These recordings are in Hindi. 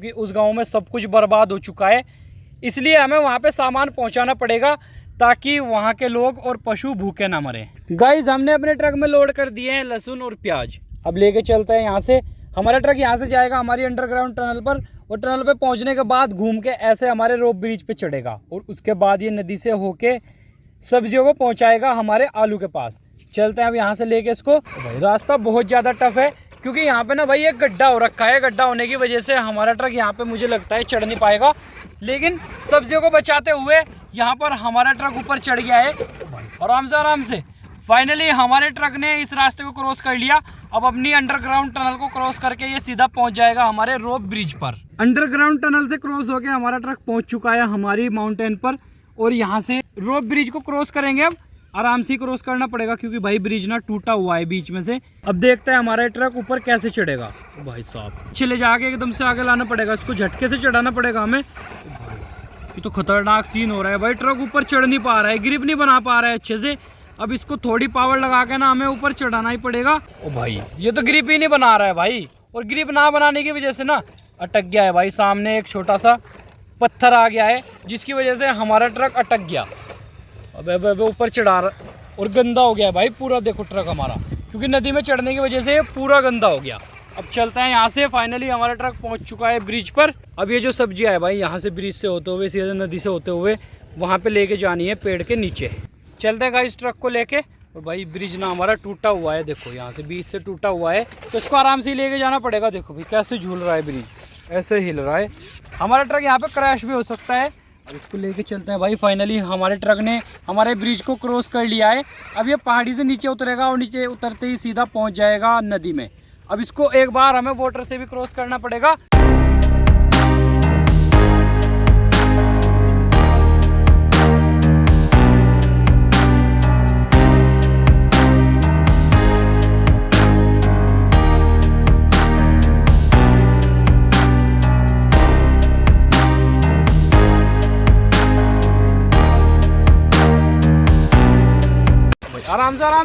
क्योंकि उस गांव में सब कुछ बर्बाद हो चुका है। इसलिए हमें वहां पे सामान पहुंचाना पड़ेगा ताकि वहां के लोग और पशु भूखे ना मरे। गाइस हमने अपने ट्रक में लोड कर दिए हैं लहसुन और प्याज। अब लेके चलते हैं यहाँ से। हमारा ट्रक यहाँ से जाएगा हमारी अंडरग्राउंड टनल पर, और टनल पे पहुँचने के बाद घूम के ऐसे हमारे रोप ब्रिज पे चढ़ेगा और उसके बाद ये नदी से होके सब्जियों को पहुँचाएगा हमारे आलू के पास। चलते हैं अब यहाँ से लेके इसको। भाई रास्ता बहुत ज़्यादा टफ है क्योंकि यहाँ पे ना भाई एक गड्ढा हो रखा है। गड्ढा होने की वजह से हमारा ट्रक यहाँ पे मुझे लगता है चढ़ नहीं पाएगा, लेकिन सब्जियों को बचाते हुए यहाँ पर हमारा ट्रक ऊपर चढ़ गया है आराम से। फाइनली हमारे ट्रक ने इस रास्ते को क्रॉस कर लिया। अब अपनी अंडरग्राउंड टनल को क्रॉस करके ये सीधा पहुंच जाएगा हमारे रोप ब्रिज पर। अंडरग्राउंड टनल से क्रॉस होके हमारा ट्रक पहुंच चुका है हमारी माउंटेन पर, और यहाँ से रोप ब्रिज को क्रॉस करेंगे। अब आराम से क्रॉस करना पड़ेगा क्योंकि भाई ब्रिज ना टूटा हुआ है बीच में से। अब देखते हैं हमारा ट्रक ऊपर कैसे चढ़ेगा। भाई साहब चले जाके एकदम से आगे लाना पड़ेगा, इसको झटके से चढ़ाना पड़ेगा हमें। ये तो खतरनाक सीन हो रहा है भाई, ट्रक ऊपर चढ़ नहीं पा रहा है, ग्रिप नहीं बना पा रहा है अच्छे से। अब इसको थोड़ी पावर लगा के ना हमें ऊपर चढ़ाना ही पड़ेगा। ओ भाई ये तो ग्रिप ही नहीं बना रहा है भाई, और ग्रिप ना बनाने की वजह से ना अटक गया है भाई। सामने एक छोटा सा पत्थर आ गया है जिसकी वजह से हमारा ट्रक अटक गया। अब ऊपर चढ़ा रहा और गंदा हो गया है भाई पूरा, देखो ट्रक हमारा, क्योंकि नदी में चढ़ने की वजह से पूरा गंदा हो गया। अब चलते हैं यहाँ से। फाइनली हमारा ट्रक पहुँच चुका है ब्रिज पर। अब ये जो सब्जियाँ है भाई यहाँ से ब्रिज से होते हुए सीधे नदी से होते हुए वहाँ पे लेके जानी है पेड़ के नीचे। चलते हैं इस ट्रक को लेके। और भाई ब्रिज ना हमारा टूटा हुआ है, देखो यहाँ से बीच से टूटा हुआ है, तो इसको आराम से लेके जाना पड़ेगा। देखो भाई कैसे झूल रहा है ब्रिज, ऐसे हिल रहा है। हमारा ट्रक यहाँ पे क्रैश भी हो सकता है। अब इसको लेके चलते हैं भाई। फाइनली हमारे ट्रक ने हमारे ब्रिज को क्रॉस कर लिया है। अब ये पहाड़ी से नीचे उतरेगा और नीचे उतरते ही सीधा पहुँच जाएगा नदी में। अब इसको एक बार हमें वाटर से भी क्रॉस करना पड़ेगा।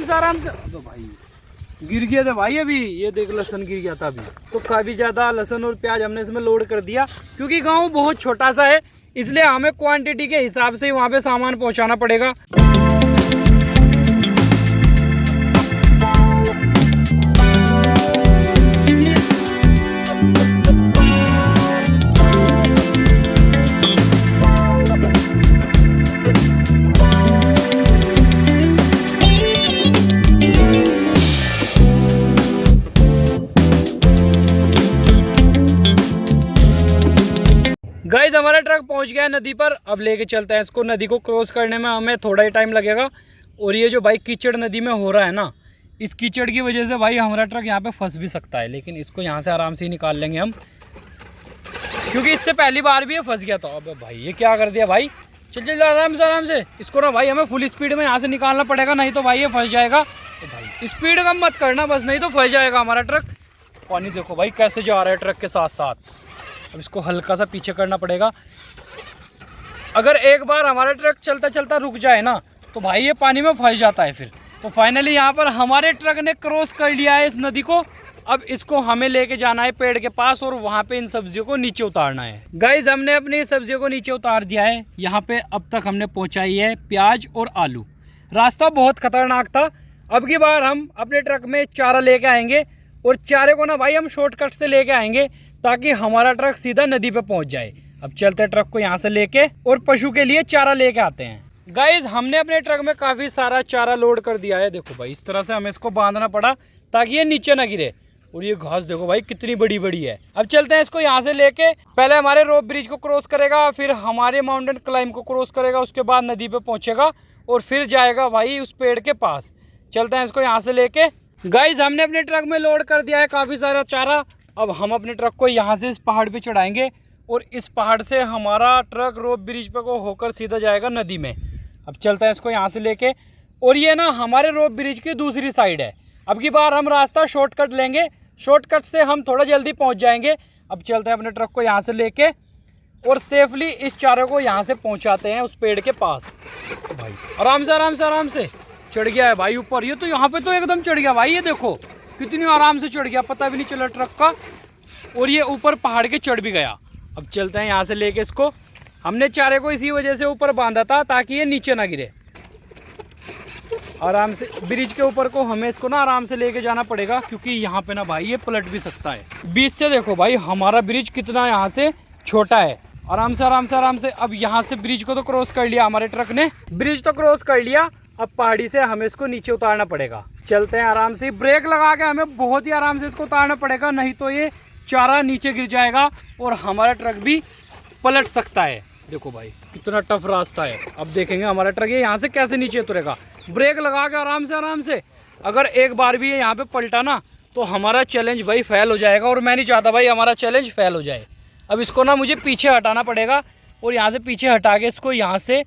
आराम से। तो भाई गिर गया था भाई, अभी ये देख लहसुन गिर गया था अभी। तो काफ़ी ज़्यादा लहसुन और प्याज हमने इसमें लोड कर दिया क्योंकि गांव बहुत छोटा सा है, इसलिए हमें क्वांटिटी के हिसाब से ही वहाँ पे सामान पहुँचाना पड़ेगा। गाइस हमारा ट्रक पहुंच गया है नदी पर। अब लेके चलते हैं इसको। नदी को क्रॉस करने में हमें थोड़ा ही टाइम लगेगा, और ये जो भाई कीचड़ नदी में हो रहा है ना, इस कीचड़ की वजह से भाई हमारा ट्रक यहाँ पे फंस भी सकता है, लेकिन इसको यहाँ से आराम से ही निकाल लेंगे हम, क्योंकि इससे पहली बार भी ये फंस गया था। अब भाई ये क्या कर दिया भाई, चल आराम से इसको ना भाई हमें फुल स्पीड में यहाँ से निकालना पड़ेगा, नहीं तो भाई ये फंस जाएगा। तो भाई स्पीड कम मत करना बस, नहीं तो फंस जाएगा हमारा ट्रक। पानी देखो भाई कैसे जा रहा है ट्रक के साथ साथ। अब इसको हल्का सा पीछे करना पड़ेगा। अगर एक बार हमारा ट्रक चलता चलता रुक जाए ना, तो भाई ये पानी में फंस जाता है फिर। तो फाइनली यहाँ पर हमारे ट्रक ने क्रॉस कर लिया है इस नदी को। अब इसको हमें लेके जाना है पेड़ के पास, और वहाँ पे इन सब्जियों को नीचे उतारना है। गाइज हमने अपनी सब्जियों को नीचे उतार दिया है। यहाँ पे अब तक हमने पहुँचाई है प्याज और आलू। रास्ता बहुत खतरनाक था। अब की बार हम अपने ट्रक में चारा लेके आएंगे, और चारे को ना भाई हम शॉर्टकट से लेके आएंगे ताकि हमारा ट्रक सीधा नदी पे पहुंच जाए। अब चलते हैं ट्रक को यहाँ से लेके और पशु के लिए चारा लेके आते हैं। गाइज हमने अपने ट्रक में काफ़ी सारा चारा लोड कर दिया है। देखो भाई इस तरह से हमें इसको बांधना पड़ा ताकि ये नीचे ना गिरे। और ये घास देखो भाई कितनी बड़ी बड़ी है। अब चलते हैं इसको यहाँ से लेके। पहले हमारे रोप ब्रिज को क्रॉस करेगा, फिर हमारे माउंटेन क्लाइंब को क्रॉस करेगा, उसके बाद नदी पे पहुँचेगा और फिर जाएगा भाई उस पेड़ के पास। चलते हैं इसको यहाँ से लेके। गाइज हमने अपने ट्रक में लोड कर दिया है काफ़ी सारा चारा। अब हम अपने ट्रक को यहाँ से इस पहाड़ पे चढ़ाएंगे, और इस पहाड़ से हमारा ट्रक रोप ब्रिज पे को होकर सीधा जाएगा नदी में। अब चलते हैं इसको यहाँ से लेके। और ये ना हमारे रोप ब्रिज की दूसरी साइड है। अब की बार हम रास्ता शॉर्टकट लेंगे, शॉर्टकट से हम थोड़ा जल्दी पहुँच जाएंगे। अब चलते हैं अपने ट्रक को यहाँ से लेके और सेफली इस चारे को यहाँ से पहुँचाते हैं उस पेड़ के पास। भाई आराम से चढ़ गया है भाई ऊपर। ये तो यहाँ पे तो एकदम चढ़ गया भाई, ये देखो कितनी आराम से चढ़ गया, पता भी नहीं चला ट्रक का। और ये ऊपर पहाड़ के चढ़ भी गया। अब चलते हैं यहाँ से लेके इसको। हमने चारे को इसी वजह से ऊपर बांधा था ताकि ये नीचे ना गिरे। आराम से ब्रिज के ऊपर को हमें इसको ना आराम से लेके जाना पड़ेगा, क्योंकि यहाँ पे ना भाई ये पलट भी सकता है। बीच से देखो भाई हमारा ब्रिज कितना यहाँ से छोटा है। आराम से आराम से आराम से। अब यहाँ से ब्रिज को तो क्रॉस कर लिया हमारे ट्रक ने, ब्रिज तो क्रॉस कर लिया। अब पहाड़ी से हमें इसको नीचे उतारना पड़ेगा। चलते हैं आराम से। ब्रेक लगा के हमें बहुत ही आराम से इसको उतारना पड़ेगा, नहीं तो ये चारा नीचे गिर जाएगा और हमारा ट्रक भी पलट सकता है। देखो भाई कितना टफ रास्ता है। अब देखेंगे हमारा ट्रक ये यहाँ से कैसे नीचे उतरेगा। ब्रेक लगा के आराम से। अगर एक बार भी ये यहाँ पे पलटा ना तो हमारा चैलेंज भाई फेल हो जाएगा, और मैं नहीं चाहता भाई हमारा चैलेंज फेल हो जाए। अब इसको ना मुझे पीछे हटाना पड़ेगा, और यहाँ से पीछे हटा के इसको यहाँ से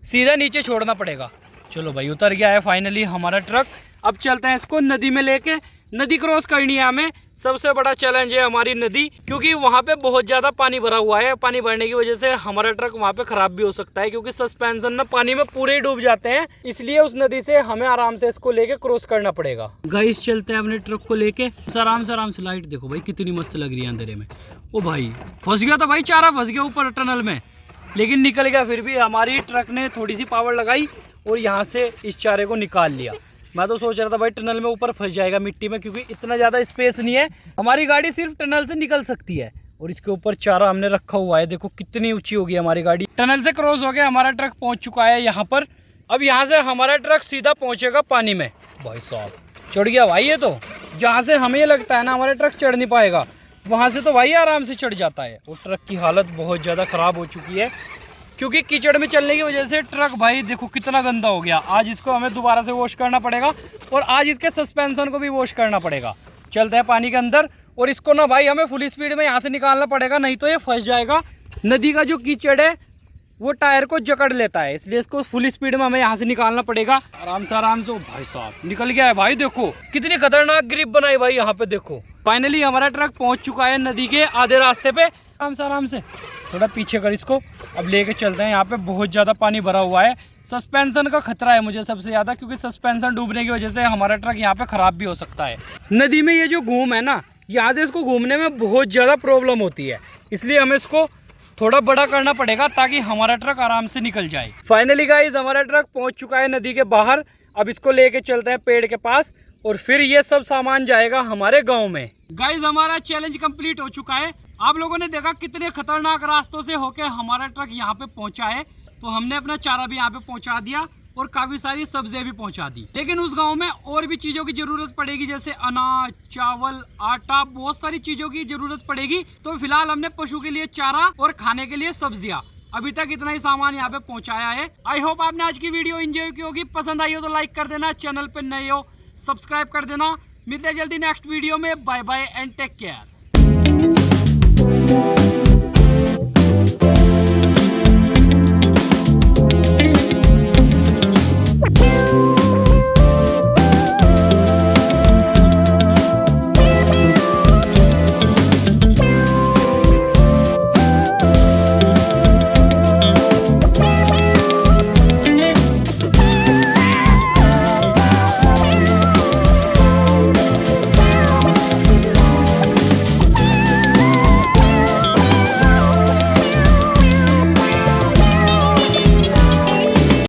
सीधा नीचे छोड़ना पड़ेगा। चलो भाई उतर गया है फाइनली हमारा ट्रक। अब चलते हैं इसको नदी में लेके। नदी क्रॉस करनी है हमें। सबसे बड़ा चैलेंज है हमारी नदी, क्योंकि वहाँ पे बहुत ज़्यादा पानी भरा हुआ है। पानी भरने की वजह से हमारा ट्रक वहाँ पे ख़राब भी हो सकता है, क्योंकि सस्पेंशन ना पानी में पूरे ही डूब जाते हैं। इसलिए उस नदी से हमें आराम से इसको लेके क्रॉस करना पड़ेगा। गाइस चलते हैं अपने ट्रक को लेके आराम से। लाइट देखो भाई कितनी मस्त लग रही है अंधेरे में। ओ भाई फंस गया था भाई, चारा फंस गया ऊपर टनल में, लेकिन निकल गया। फिर भी हमारी ट्रक ने थोड़ी सी पावर लगाई और यहाँ से इस चारे को निकाल लिया। मैं तो सोच रहा था भाई टनल में ऊपर फंस जाएगा मिट्टी में, क्योंकि इतना ज़्यादा स्पेस नहीं है। हमारी गाड़ी सिर्फ टनल से निकल सकती है, और इसके ऊपर चारा हमने रखा हुआ है। देखो कितनी ऊंची होगी हमारी गाड़ी। टनल से क्रॉस हो गया, हमारा ट्रक पहुंच चुका है यहाँ पर। अब यहाँ से हमारा ट्रक सीधा पहुँचेगा पानी में। भाई साहब चढ़ गया भाई ये तो। जहाँ से हमें लगता है ना हमारा ट्रक चढ़ नहीं पाएगा, वहाँ से तो भाई आराम से चढ़ जाता है। और ट्रक की हालत बहुत ज़्यादा ख़राब हो चुकी है, क्योंकि कीचड़ में चलने की वजह से ट्रक भाई देखो कितना गंदा हो गया। आज इसको हमें दोबारा से वॉश करना पड़ेगा, और आज इसके सस्पेंशन को भी वॉश करना पड़ेगा। चलते हैं पानी के अंदर, और इसको ना भाई हमें फुल स्पीड में यहाँ से निकालना पड़ेगा, नहीं तो ये फंस जाएगा। नदी का जो कीचड़ है वो टायर को जकड़ लेता है, इसलिए इसको फुल स्पीड में हमें यहाँ से निकालना पड़ेगा। आराम से। भाई साहब निकल गया है भाई। देखो कितनी खतरनाक ग्रिप बनाई भाई यहाँ पे। देखो फाइनली हमारा ट्रक पहुँच चुका है नदी के आधे रास्ते पे। आराम से थोड़ा पीछे कर इसको। अब लेके चलते हैं। यहाँ पे बहुत ज़्यादा पानी भरा हुआ है। सस्पेंशन का खतरा है मुझे सबसे ज़्यादा, क्योंकि सस्पेंशन डूबने की वजह से हमारा ट्रक यहाँ पे ख़राब भी हो सकता है। नदी में ये जो घूम है ना, यहाँ से इसको घूमने में बहुत ज़्यादा प्रॉब्लम होती है, इसलिए हमें इसको थोड़ा बड़ा करना पड़ेगा ताकि हमारा ट्रक आराम से निकल जाए। फाइनली गाइस हमारा ट्रक पहुँच चुका है नदी के बाहर। अब इसको लेके चलते हैं पेड़ के पास, और फिर ये सब सामान जाएगा हमारे गाँव में। गाइस हमारा चैलेंज कंप्लीट हो चुका है। आप लोगों ने देखा कितने खतरनाक रास्तों से होके हमारा ट्रक यहाँ पे पहुँचा है। तो हमने अपना चारा भी यहाँ पे पहुँचा दिया, और काफ़ी सारी सब्जियाँ भी पहुँचा दी। लेकिन उस गांव में और भी चीज़ों की ज़रूरत पड़ेगी, जैसे अनाज, चावल, आटा, बहुत सारी चीज़ों की ज़रूरत पड़ेगी। तो फिलहाल हमने पशु के लिए चारा और खाने के लिए सब्जियाँ अभी तक इतना ही सामान यहाँ पे पहुँचाया है। आई होप आपने आज की वीडियो एंजॉय की होगी। पसंद आई हो तो लाइक कर देना, चैनल पर नए हो सब्सक्राइब कर देना। मिलते हैं जल्दी नेक्स्ट वीडियो में। Bye bye and take care.